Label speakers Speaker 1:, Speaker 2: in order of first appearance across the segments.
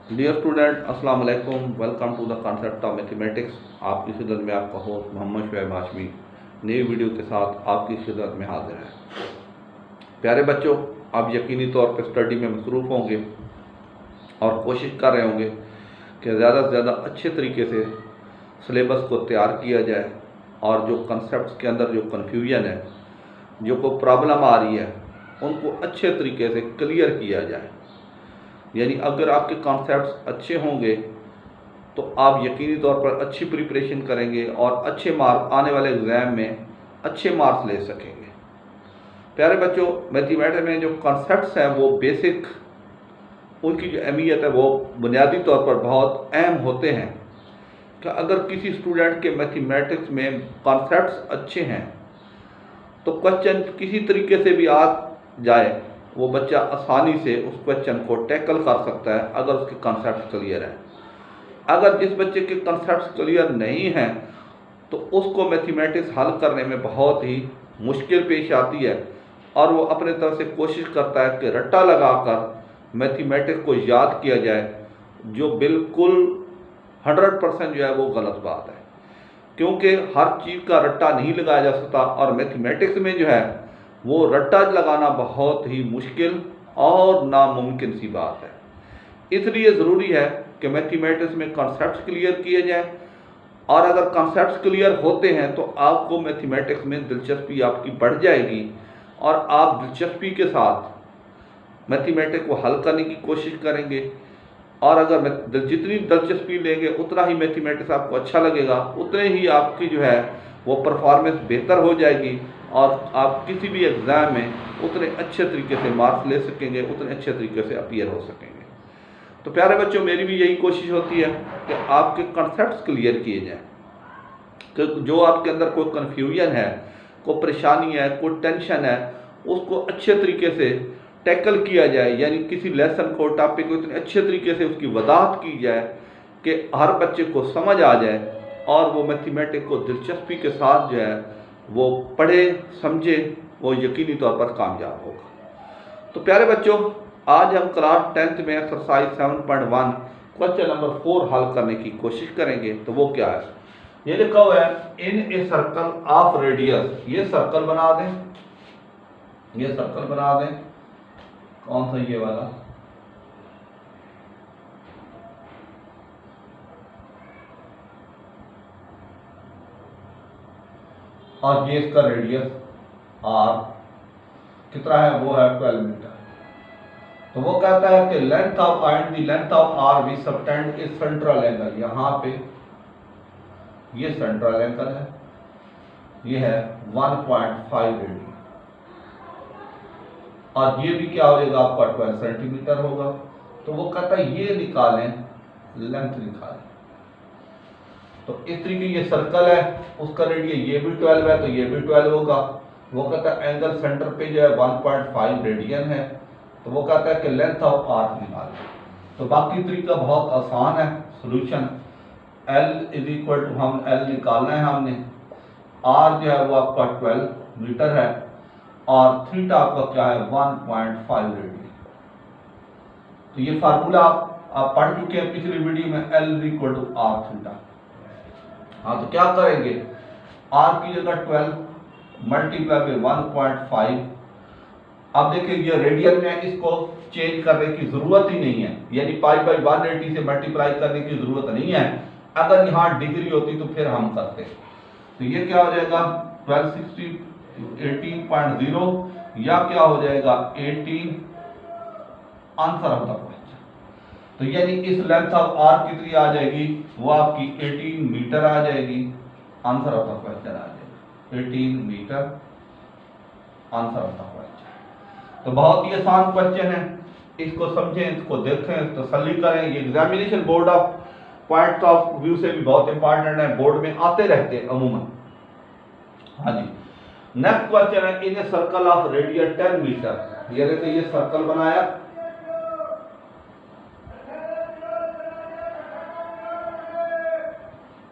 Speaker 1: Dear student, अस्सलाम वालेकुम। Welcome to the concept of mathematics. आपकी खिदमत में आपका होस्ट मोहम्मद शुएब हाशमी नई वीडियो के साथ आपकी खिदमत में हाजिर है। प्यारे बच्चों, आप यकीनी तौर पर स्टडी में मसरूफ़ होंगे और कोशिश कर रहे होंगे कि ज़्यादा से ज़्यादा अच्छे तरीके से सिलेबस को तैयार किया जाए और जो कॉन्सेप्ट्स के अंदर जो कन्फ्यूजन है, जो कोई प्रॉब्लम आ रही है, उनको अच्छे तरीके से क्लियर किया जाए। यानी अगर आपके कॉन्सेप्ट्स अच्छे होंगे तो आप यकीनी तौर पर अच्छी प्रिपरेशन करेंगे और अच्छे मार्क आने वाले एग्ज़ाम में अच्छे मार्क्स ले सकेंगे। प्यारे बच्चों, मैथमेटिक्स में जो कॉन्सेप्ट्स हैं वो बेसिक, उनकी जो अहमियत है वो बुनियादी तौर पर बहुत अहम होते हैं कि अगर किसी स्टूडेंट के मैथमेटिक्स में कॉन्सेप्ट्स अच्छे हैं तो क्वेश्चन किसी तरीके से भी आ जाए, वो बच्चा आसानी से उस क्वेश्चन को टैकल कर सकता है अगर उसके कॉन्सेप्ट क्लियर हैं। अगर जिस बच्चे के कॉन्सेप्ट क्लियर नहीं हैं तो उसको मैथमेटिक्स हल करने में बहुत ही मुश्किल पेश आती है और वो अपने तरफ से कोशिश करता है कि रट्टा लगाकर मैथमेटिक्स को याद किया जाए, जो बिल्कुल 100% जो है वो गलत बात है, क्योंकि हर चीज़ का रट्टा नहीं लगाया जा सकता और मैथमेटिक्स में जो है वो रट्टा लगाना बहुत ही मुश्किल और नामुमकिन सी बात है। इसलिए ज़रूरी है कि मैथमेटिक्स में कॉन्सेप्ट्स क्लियर किए जाएं और अगर कॉन्सेप्ट्स क्लियर होते हैं तो आपको मैथमेटिक्स में दिलचस्पी आपकी बढ़ जाएगी और आप दिलचस्पी के साथ मैथमेटिक्स को हल करने की कोशिश करेंगे। और अगर जितनी दिलचस्पी लेंगे उतना ही मैथमेटिक्स आपको अच्छा लगेगा, उतने ही आपकी जो है वो परफॉर्मेंस बेहतर हो जाएगी और आप किसी भी एग्ज़ाम में उतने अच्छे तरीके से मार्क्स ले सकेंगे, उतने अच्छे तरीके से अपीयर हो सकेंगे। तो प्यारे बच्चों, मेरी भी यही कोशिश होती है कि आपके कॉन्सेप्ट्स क्लियर किए जाएँ, कि जो आपके अंदर कोई कन्फ्यूजन है, कोई परेशानी है, कोई टेंशन है, उसको अच्छे तरीके से टैकल किया जाए। यानी किसी लेसन को, टॉपिक को इतने अच्छे तरीके से उसकी वजाहत की जाए कि हर बच्चे को समझ आ जाए और वो मैथमेटिक्स को दिलचस्पी के साथ जो है वो पढ़े, समझे, वो यकीनी तौर पर कामयाब होगा। तो प्यारे बच्चों, आज हम क्लास 10th में एक्सरसाइज 7.1 क्वेश्चन नंबर 4 हल करने की कोशिश करेंगे। तो वो क्या है, ये लिखा हुआ है in a circle of radius. ये सर्कल बना दें, ये सर्कल बना दें। कौन सा, ये वाला, और ये इसका रेडियस आर कितना है, वो है 12 मीटर। तो वो कहता है कि length of and the length of R we subtend is central angle. यहां पे ये सेंट्रल एंगल है, ये है 1.5 रेडियन और ये भी क्या हो जाएगा आपका 12 सेंटीमीटर होगा। तो वो कहता है ये निकालें, लेंथ निकालें। तो इस तरीके ये सर्कल है, उसका रेडियस ये भी 12 है तो ये भी 12 होगा। वो कहता है एंगल सेंटर पे जो है 1.5 रेडियन है, तो वो कहता है कि लेंथ ऑफ आर्क निकालें। तो बाकी तरीका बहुत आसान है, solution L is equal to, हम L निकालना है हमने, R जो है वो आपका 12 मीटर है और थीटा आपका क्या है 1.5 रेडियन। तो ये फार्मूला आप पढ़ चुके हैं पिछली वीडियो में, L equal to R theta. हाँ, तो क्या करेंगे, R की जगह 12 मल्टीप्लाई बाय 1.5। अब देखिए ये रेडियन में, इसको चेंज करने की जरूरत ही नहीं है, यानी पाई बाई 180 से मल्टीप्लाई करने की जरूरत नहीं है। अगर यहाँ डिग्री होती तो फिर हम करते। तो ये क्या हो जाएगा 1260 18.0 या क्या हो जाएगा 18, आंसर ऑफ द क्वेश्चन। तो यानी इस लेंथ ऑफ आर कितनी आ जाएगी, वो आपकी 18 मीटर आ जाएगी। आंसर ऑफ द क्वेश्चन आ जाएगा 18 metre, answer of the question. तो बहुत ही आसान क्वेश्चन है, इसको समझें, इसको देखें, तसल्ली करें। ये examination board of point of view से भी बहुत इंपॉर्टेंट है, बोर्ड में आते रहते हैं अमूमन। हाँ जी, नेक्स्ट क्वेश्चन है in a circle of radius 10 metre. ये देखिए, ये सर्कल बनाया,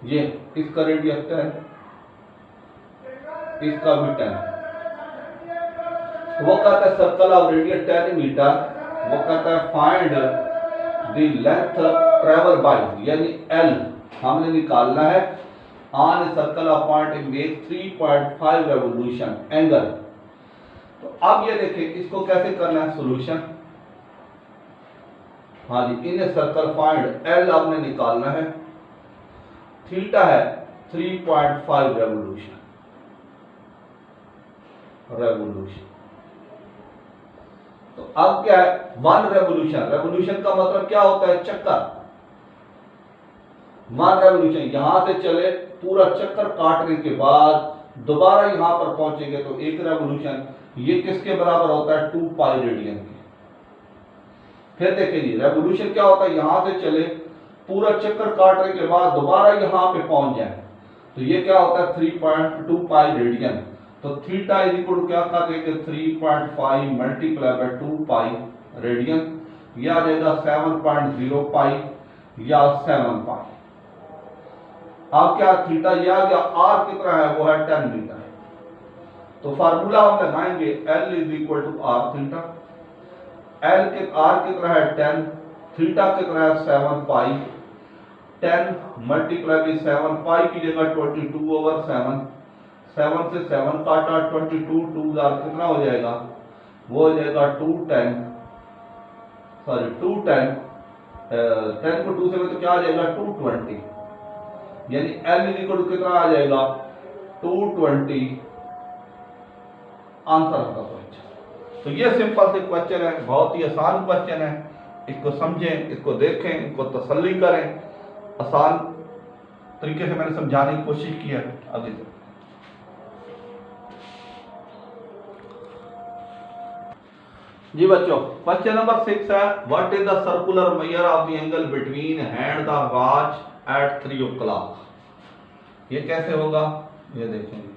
Speaker 1: ये इसका रेडियस 10, इसका भी 10। वो कहता है सर्कल ऑफ रेडियस 10 मीटर, वो कहता है find the length travel by, यानी एल हमने निकालना है on A circle of point make 3.5 revolution angle. तो अब ये देखिए इसको कैसे करना है सॉल्यूशन। हाँ जी, इन ए सर्कल फाइंड एल आपने निकालना है, थीटा है 3.5 रेवोल्यूशन। तो अब क्या है 1 रेवोल्यूशन, रेवोल्यूशन का मतलब क्या होता है चक्कर। 1 रेवोल्यूशन यहां से चले पूरा चक्कर काटने के बाद दोबारा यहां पर पहुंचेंगे तो 1 रेवोल्यूशन, ये किसके बराबर होता है 2 पाई रेडियन के। फिर देखिए जी रेवोल्यूशन क्या होता है, यहां से चले पूरा चक्कर काटने के बाद दोबारा यहां पे पहुंच जाए तो ये क्या होता है 3.2 पाई रेडियन। तो थीटा इज इक्वल टू क्या कर देंगे 3.5 मल्टीप्लाई बाय 2 पाई रेडियन, यह आ जाएगा 7.0 पाई या 7 पाई। अब क्या थीटा यह आ गया, आर कितना है वो है 10 मीटर। तो फार्मूला हम लगाएंगे L is equal to R theta. L के आर कितना है 10, थीटा कितना है 7 पाई। 10 मल्टीप्लाई बाय 7 पाई की जगह 22/7, 7 से 7 काटा 22 2 कितना हो जाएगा, वो हो जाएगा 210 10 को 2 से तो क्या आ जाएगा 220, यानी एल इज इक्वल टू कितना आ जाएगा 220 आंसर का क्वेश्चन। तो ये सिंपल से क्वेश्चन है, बहुत ही आसान क्वेश्चन है। इसको समझें, इसको देखें, इसको तसल्ली करें। आसान तरीके से मैंने समझाने की कोशिश की है। आगे जी बच्चों, क्वेश्चन नंबर 6 है what is the circular measure of the angle between hand the watch at 3 o'clock। ये कैसे होगा ये देखेंगे।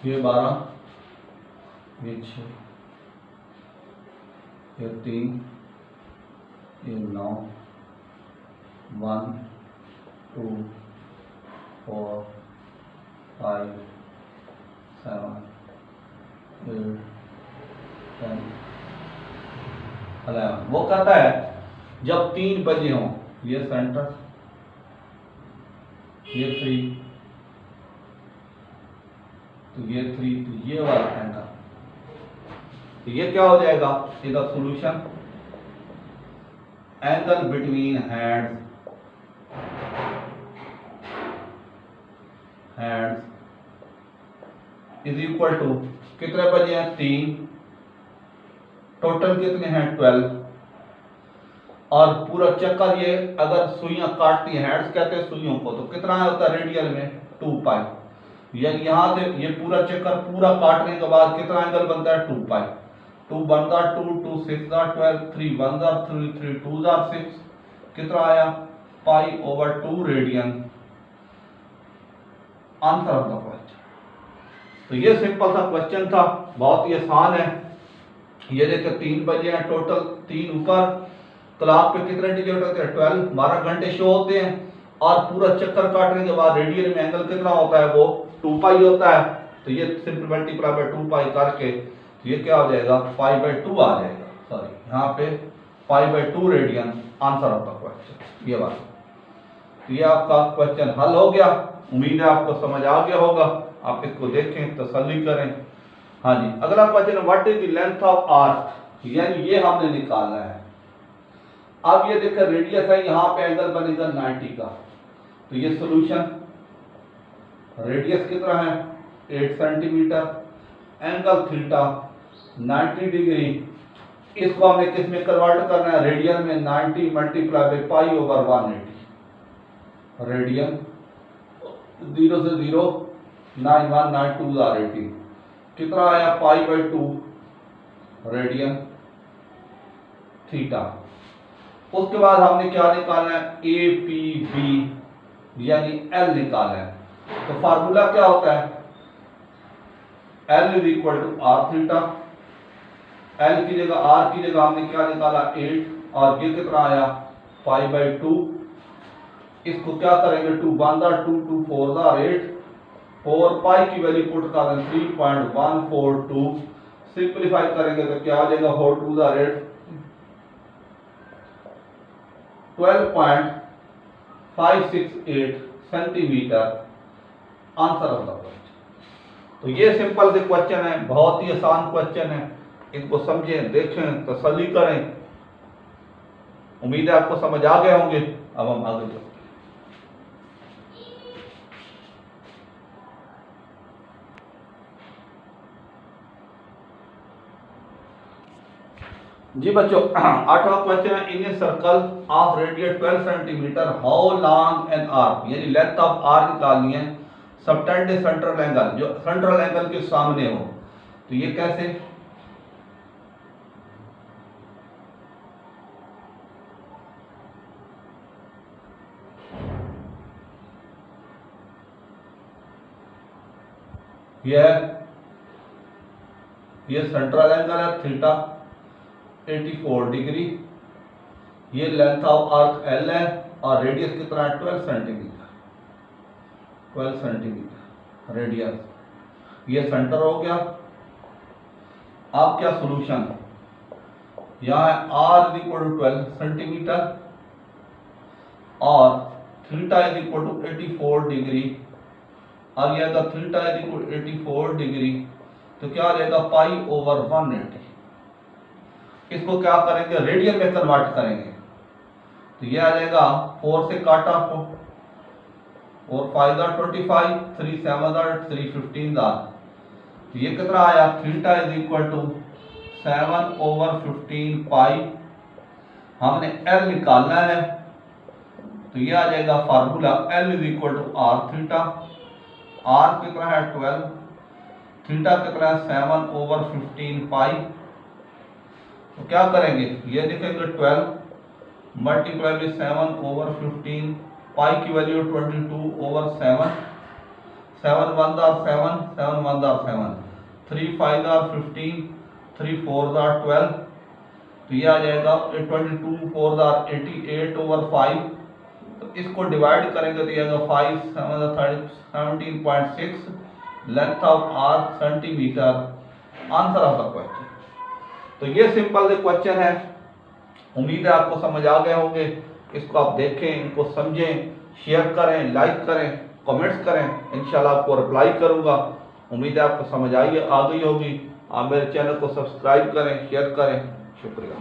Speaker 1: ये 12, ये 6, ये 3, ये 9, 1 2 4 5 7 8 10 11। वो कहता है जब 3 बजे हों, ये सेंटर, ये 3, तो ये 3, तो ये वाला एंगल, तो ये क्या हो जाएगा इसका solution. Angle between hands is equal to कितने बजे हैं 3, टोटल कितने हैं 12, और पूरा चक्कर ये अगर सुइयां काटती हैं, हैंड्स कहते हैं सुइयों को, तो कितना होता है रेडियल में 2 पाई। यहां से ये पूरा चक्कर पूरा काटने के बाद कितना एंगल बनता है 2 पाई। 2 1 2 2 6 12 3 1 3 3 2 6, कितना आया pi over 2 radian answer of the question. तो ये सिंपल सा क्वेश्चन था, बहुत ही आसान है। ये देखिए 3 बजे हैं, टोटल 3 ऊपर, क्लॉक पे कितने डिजिट होते हैं 12, 12 घंटे शो होते हैं, और पूरा चक्कर काटने के बाद रेडियन में एंगल कितना होता है वो 2 पाई होता है। तो ये सिंपल मल्टीप्लाई बाय 2 पाई करके तो ये क्या हो जाएगा π/2 आ जाएगा, सॉरी यहाँ पे π/2 radian answer of the question. ये बात, तो ये आपका क्वेश्चन हल हो गया। उम्मीद है आपको समझ आ गया होगा। आप इसको देखें, तसल्ली करें। हाँ जी, अगला question what is the length of arc, यानी ये हमने निकालना है। अब ये देखिए रेडियस है, यहाँ पे एंगल बनेगा 90 का, तो ये सॉल्यूशन रेडियस कितना है 8 सेंटीमीटर, एंगल थीटा 90 डिग्री, इसको हमें किस में कन्वर्ट करना है रेडियन में, 90 multiply by pi over 180 radian, 0 से 0 9 1 9 2 80, कितना आया π/2 रेडियन थीटा। उसके बाद हमने क्या निकालना है APB यानी L निकालना है। तो फार्मूला क्या होता है L is equal to R theta, L की जगह R की जगह हमने क्या निकाला 8, और ये कितना आया π/2 इसको क्या करेंगे 2 1 2 2 4 8 4 पाई की वैल्यू पुट कर दें 3.142 सिंपलीफाई करेंगे तो क्या आ जाएगा 4 2 12.568 centimetre answer of the question. तो ये सिंपल से क्वेश्चन है, बहुत ही आसान क्वेश्चन है, इनको समझें, देखें, तसल्ली करें। उम्मीद है आपको समझ आ गए होंगे। अब हम आगे चलते हैं। जी बच्चों, 8वां क्वेश्चन है, in a circle of radius 12 centimetre how long an arc, यानी लेंथ ऑफ आर्क निकालनी है, सबटेंड सेंट्रल एंगल, जो सेंट्रल एंगल के सामने हो। तो ये कैसे, ये सेंट्रल एंगल है थीटा 84 डिग्री, ये लेंथ ऑफ आर्क एल है और रेडियस कितना है 12 सेंटीमीटर, 12 सेंटीमीटर रेडियस, ये सेंटर हो गया। अब क्या सोल्यूशन, यहाँ है R is equal to 12 centimetre और theta is equal to 84 degree और यह theta is equal to 84 degree, तो क्या आ जाएगा पाई ओवर 180। इसको क्या करेंगे रेडियन में कन्वर्ट करेंगे, तो ये आ जाएगा 4 से काटा 4 5 25 3 7 3 15 तो ये कितना आया theta is equal to 7 over 15 pi. हमने एल निकालना है तो ये आ जाएगा formula L is equal to R theta, R कितना है 12, थीटा कितना है 7 ओवर 15 पाई। तो क्या करेंगे ये लिखेंगे 12 मल्टीप्लाई बाई 7 ओवर 15 पाई की वैल्यू 22 ओवर 7, 7 1 7 7 1 7 3 5 15 3 4 12 तो ये आ जाएगा 22 4 88 ओवर 5। तो इसको डिवाइड करेंगे तो ये आएगा 5 7 17.6 length of arc centimetre answer of the question. तो ये सिंपल से क्वेश्चन है, उम्मीद है आपको समझ आ गए होंगे। इसको आप देखें, इनको समझें, शेयर करें, लाइक करें, कमेंट्स करें, इंशाल्लाह आपको रिप्लाई करूंगा। उम्मीद है आपको समझ आ गई होगी। आप मेरे चैनल को सब्सक्राइब करें, शेयर करें। शुक्रिया।